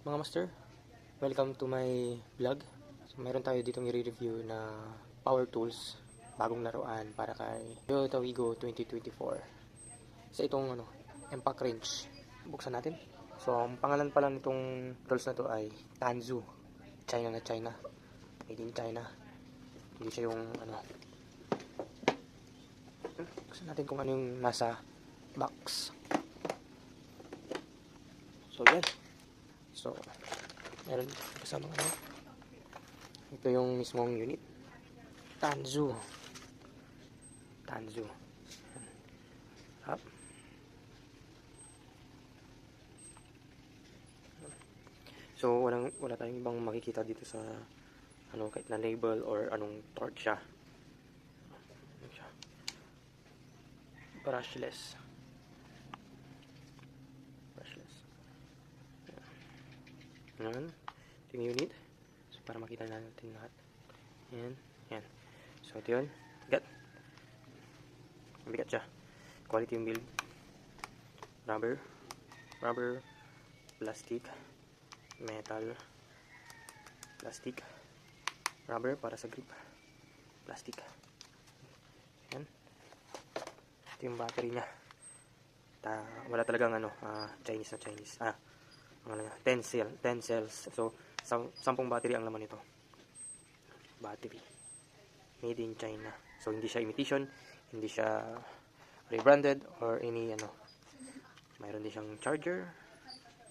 Mga master, welcome to my vlog. So, meron tayo ditong i-review na power tools, bagong laruan para kay Toyota Wigo 2024. Sa itong impact wrench. Buksan natin. So, ang pangalan pala nitong tools na to ay Tanzu. China na China. Made in China. Hindi siya yung buksan natin kung ano yung nasa box. So, yan. So, meron kasama ito yung mismong unit. Tanzu. Up. So, wala tayong ibang makikita dito sa kahit na label or anong torque siya. Brushless. Yan. Ito yung unit. So, para makita natin lahat. Yan. So, ito yun. Mabigat siya. Quality yung build. Rubber. Plastic. Metal. Plastic. Rubber para sa grip. Plastic. Yan. Ito yung battery niya. Wala talagang Chinese na Chinese. 10 cells. So, 10 battery ang laman nito. Battery. Made in China. So, hindi siya imitation, hindi siya rebranded or any Mayroon din siyang charger.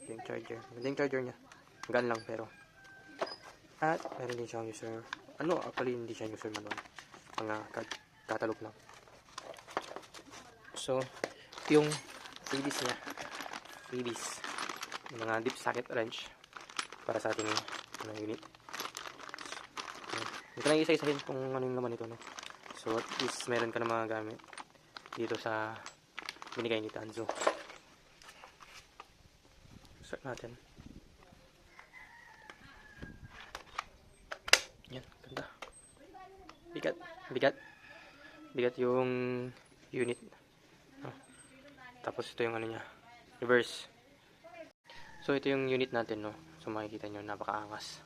Ito yung charger. Maganda yung charger niya. Gan lang pero. At mayroon din siyang user. Actually hindi siya user manual. Mga catalog lang. So, yung freebies niya. Mga deep socket wrench para sa ating unit. Hindi ko na isa-isahin kung ano yung laman nito, no? So, at least meron ka na mga gamit dito sa binigay ni Tanzu. Start natin. Yan, ganda. Bigat yung unit. Tapos ito yung niya, reverse. So, ito yung unit natin, no? So, makikita nyo, napakaangas.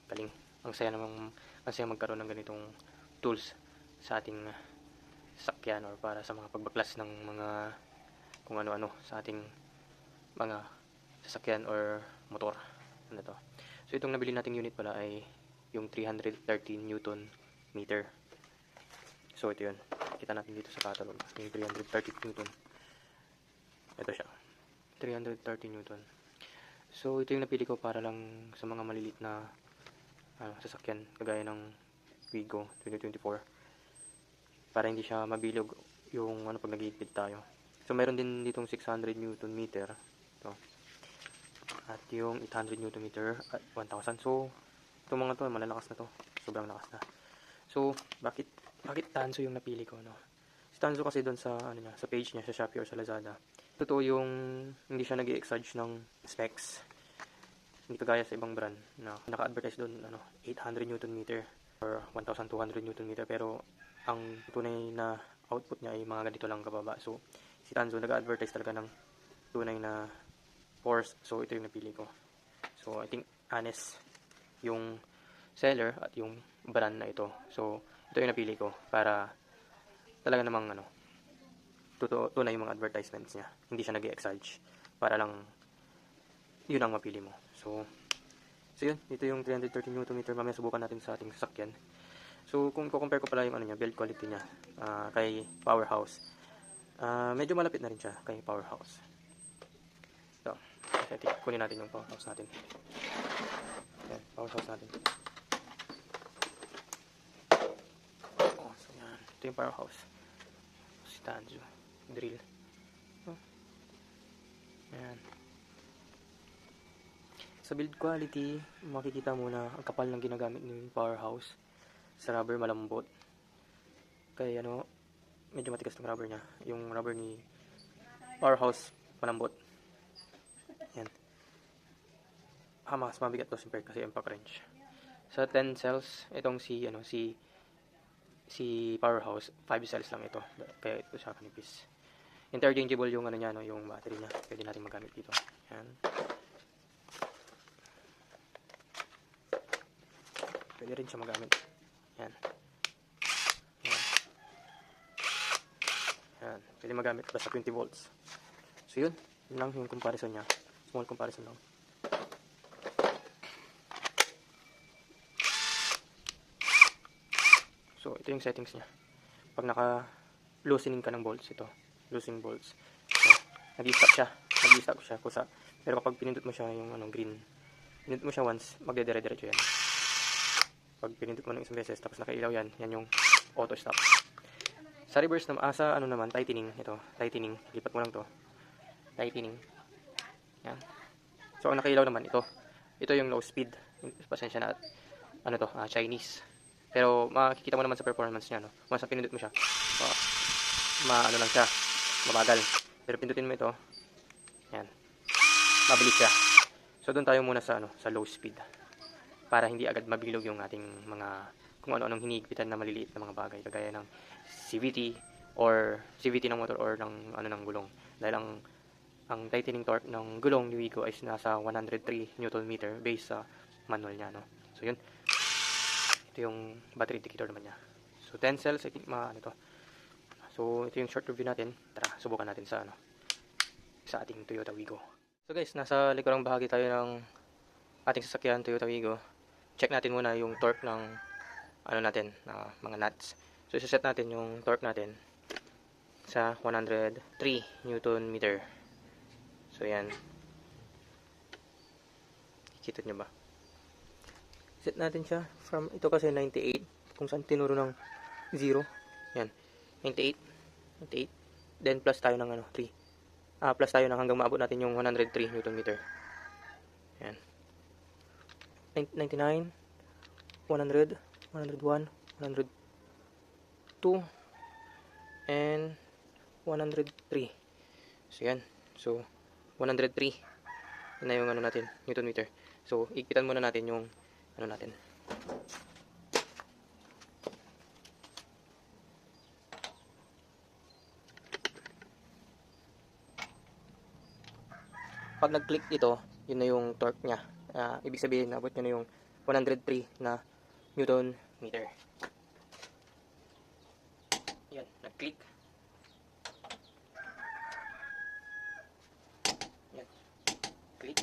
Galing. Ang saya magkaroon ng ganitong tools sa ating sasakyan or para sa mga pagbaklas ng mga kung ano-ano sa ating mga sasakyan or motor. To. So, itong nabili nating unit pala ay yung 330 Newton meter. So, ito yun. Kita natin dito sa catalog. Yung 330 Newton. Ito siya. 330 Newton. So, ito yung napili ko para lang sa mga malilit na sasakyan, kagaya ng Wigo 2024. Para hindi siya mabilog yung pag nag-iipid tayo. So, meron din ditong 600 Newton meter. Ito. At yung 800 Newton meter at 1000. So, itong mga to, malalakas na to. Sobrang lakas na. So, bakit Tanzu yung napili ko, no? Si Tanzu kasi doon sa, sa page niya, sa Shopee or sa Lazada, totoo yung hindi siya nag-i-exage ng specs. Hindi kagaya sa ibang brand na naka-advertise doon 800 Newton meter or 1200 Newton meter, pero ang tunay na output niya ay mga ganito lang kababa. So, si Tanzu nag-advertise talaga ng tunay na force. So, ito yung napili ko. So, I think honest yung seller at yung brand na ito. So, ito yung napili ko para talaga namang tunay yung mga advertisements niya. Hindi siya nag-i-exage para lang yun ang mapili mo. So yun. Ito yung 330 Nm. Mamaya subukan natin sa ating sasakyan. So, kung i-compare ko pala yung build quality niya kay Powerhouse. Medyo malapit na rin siya kay Powerhouse. So, kunin natin yung Powerhouse natin. Yan, Powerhouse natin. So yan. Ito yung Powerhouse. Si Tanzu. Drill. Ayan. Sa build quality, makikita mo na ang kapal ng ginagamit ng Powerhouse. Sa rubber, malambot. Kaya medyo matigas ng rubber niya. Yung rubber ni Powerhouse, malambot. Yan. Mas mabigat to siyempre kasi impact wrench. Sa 10 cells, itong si Powerhouse, 5 cells lang ito. Kaya ito siya kanipis. Interchangeable yung yung battery niya. Pwede natin magamit dito. Yan. pwede rin siya magamit. Yan. Yan. Yan. Pwede magamit basta 20 volts. So yun. Yun lang yung comparison niya. Small comparison lang. So ito yung settings niya. Pag naka-loosening ka ng bolts, ito. Loosening bolts. So, nag-i-stop siya. Nag-i-stop siya. Kusa. Pero kapag pinindot mo siya yung green, pinindot mo siya once, magdedire-diretso yan. Pag pinindot mo ng isang beses, tapos nakailaw yan, yan yung auto stop. Sa reverse naman, sa naman, tightening, ito, tightening, lipat mo lang to. Tightening. Yan. So, ang nakailaw naman, ito. Ito yung low speed. Pasensya na, Chinese. Pero, makikita mo naman sa performance niya, no? Once na pinindot mo siya, lang siya, mabagal. Pero pindutin mo ito, yan, mabilis siya. So, doon tayo muna sa low speed. Para hindi agad mabilog yung ating mga kung ano-anong hinihigpitan na maliliit na mga bagay kagaya ng CVT or CVT ng motor or ng gulong. Dahil ang tightening torque ng gulong ni Wigo ay nasa 103 Nm based sa manual niya, no. So yun. Ito yung battery indicator naman niya. So 10 cells, I think to. So ito yung short review natin. Tara, subukan natin sa ating Toyota Wigo. So guys, nasa likurang bahagi tayo ng ating sasakyan Toyota Wigo. Check natin muna yung torque ng mga nuts. So isa-set natin yung torque natin sa 103 Nm. So yan. Kita nyo ba? Set natin siya from, ito kasi 98, kung saan tinuro ng 0. Yan. 98. Then plus tayo ng 3. Plus tayo ng hanggang maabot natin yung 103 Nm. Yan. 99, 100, 101, 102, and 103. So yan. So 103. Yan na yung natin, Newton meter. So ikitan muna natin yung natin. Pag nag-click ito, yun na yung torque niya. Ibig sabihin, nabot niya na yung 103 na Newton meter. Yan, nag-click. Yan, click.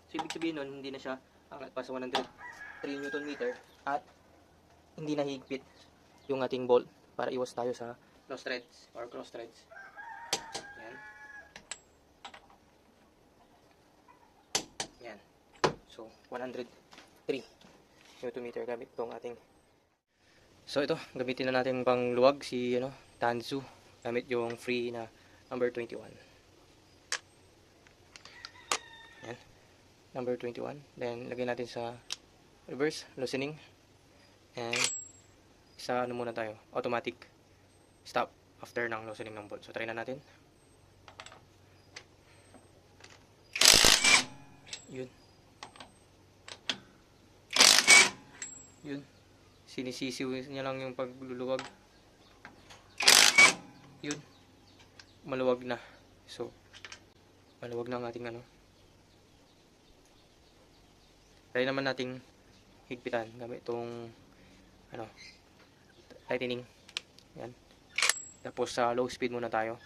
So, ibig sabihin nun, hindi na siya angat pa sa 103 Newton meter at hindi na higpit yung ating bolt para iwas tayo sa loose threads or cross threads. Yan. Yan. So, 103 Newton meter gamit itong ating. So, ito. Gamitin na natin pang luwag si Tanzu. Gamit yung free na number 21. Yan. Number 21. Then, lagay natin sa reverse, loosening. And, muna tayo. Automatic stop after ng loosening ng bolt. So, try na natin. Yun. Yun. Sinisisiw niya lang yung pagluluwag. Yun. Maluwag na. So, maluwag na ang ating Try naman nating higpitan gamit itong tightening. Yan. Tapos sa low speed muna tayo.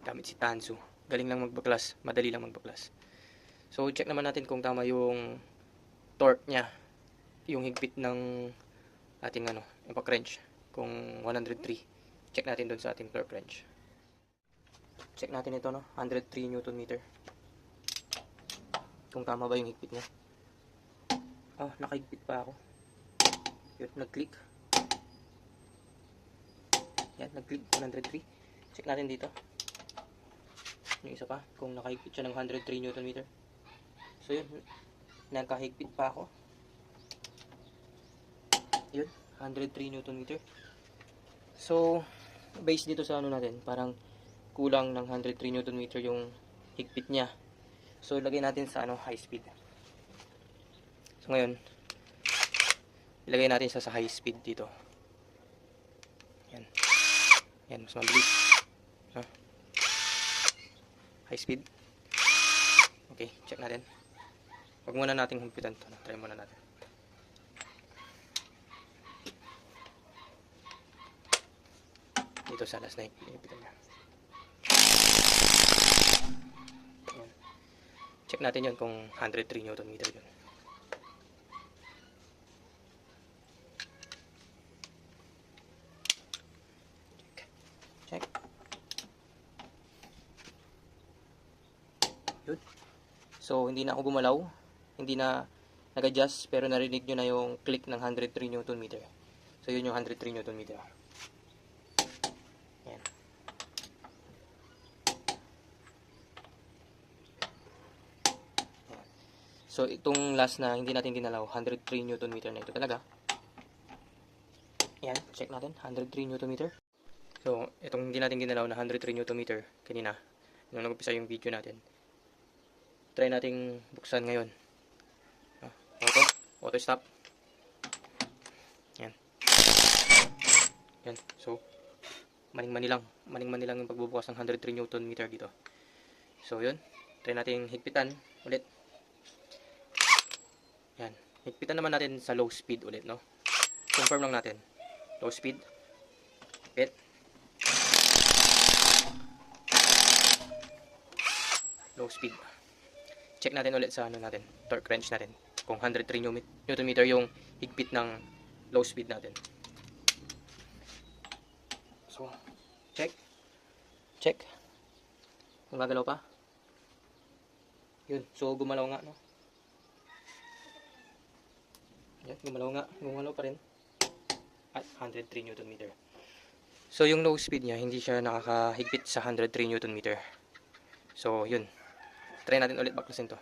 Gamit si Tanzu. Galing lang magbaklas. Madali lang magbaklas. So, check naman natin kung tama yung torque niya. Yung higpit ng ating impact wrench. Kung 103. Check natin doon sa ating torque wrench. Check natin ito, 103 Newton meter. Kung tama ba yung higpit niya. Nakahigpit pa ako. Yun, nag-click. Yan, nag-click. 103. Check natin dito. Yung isa pa, kung nakahigpit siya ng 103 Newton meter. So yun, nakahigpit pa ako. Yun, 103 Newton meter. So, based dito sa natin, parang kulang ng 103 Newton meter yung higpit niya. So ilagay natin sa high speed. So ngayon, ilagay natin sa high speed dito. Yan. Yan, mas mabilis. No? High speed. Okay, check natin. Huwag muna nating higpitan ito. Try muna natin. Dito sa last na higpitan niya. Yan. Check natin yun kung 103 Newton meter yun. Check. Yun. So, hindi na ako gumalaw. Hindi na nag-adjust, pero narinig nyo na yung click ng 103 Newton meter. So, yun yung 103 Newton meter. Yan. Yan. So, itong last na hindi natin ginalaw, 103 Newton meter na ito talaga. Yan, check natin, 103 Newton meter. So, itong hindi natin ginalaw na 103 Newton meter kanina, nung nag-upisa yung video natin. Try nating buksan ngayon. Auto stop. Yan. Yan. So, maning-mani lang yung pagbubukas ng 103 Newton meter dito. So, yun. Try nating higpitan ulit. Yan. Higpitan naman natin sa low speed ulit, no? Confirm lang natin. Low speed. Higpit. Low speed. Check natin ulit sa natin, torque wrench natin. Kung 103 Newton meter yung higpit ng low speed natin. So, check. Check. Kung gagalaw pa. Yun. So, gumalaw nga, no? Yan, gumalaw nga. Gumalaw pa rin. At 103 Newton meter. So, yung low speed niya, hindi siya nakakahigpit sa 103 Newton meter. So, yun. Try natin ulit baklasin to.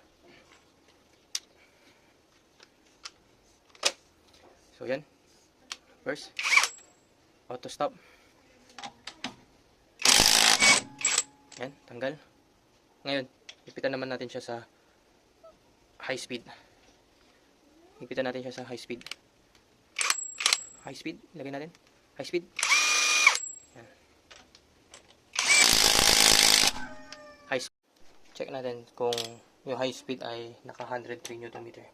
So, yan. First, auto stop. Yan, tanggal. Ngayon, ipitan naman natin siya sa high speed. Ipitan natin siya sa high speed. High speed, lagay natin. High speed. Yan. High speed. Check natin kung yung high speed ay naka 103 Newton meter.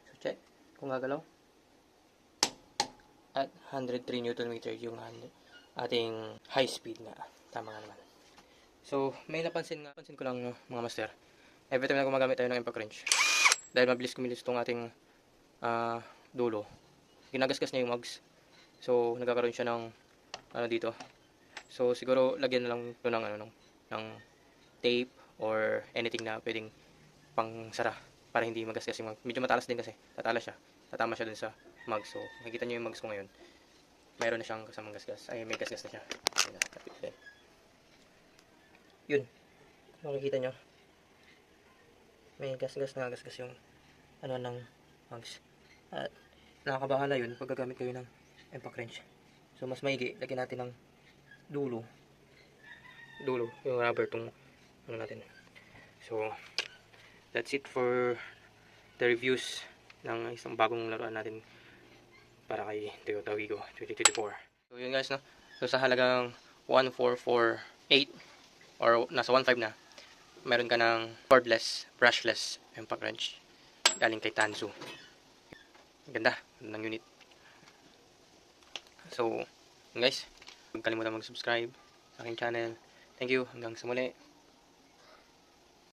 So, check kung gagalaw. At 103 Newton meter yung ating high speed nga. Tama nga naman. So, may napansin ko lang, no, mga master. Every time na gumagamit tayo ng impact wrench, dahil mabilis kumilos itong ating dulo, ginagasgas niya yung mugs. So, nagkakaroon siya ng dito. So, siguro lagyan na lang ito ng tape or anything na pwedeng pang sara para hindi magasgas yung mugs. Medyo matalas din kasi. Tatama siya dun sa mugs. So, makikita nyo yung mugs ko ngayon. Mayroon na siyang kasamang gasgas. Ay, may gasgas na siya. Yun. Makikita nyo. May gasgas na gasgas yung ng mugs. At nakakabahala yun pag gagamit kayo ng impact wrench. So, mas maigi. Lagyan natin ng dulo. Yung rubber tong natin. So, that's it for the reviews ng isang bagong laruan natin para kay Toyota Wigo 2024. So, yun guys, no? So, sa halagang 1448 or nasa 1.5 na, meron ka ng cordless, brushless impact wrench galing kay Tansu. Ganda ng unit. So, yun guys, huwag kalimutan mag-subscribe sa aking channel. Thank you. Hanggang sa muli.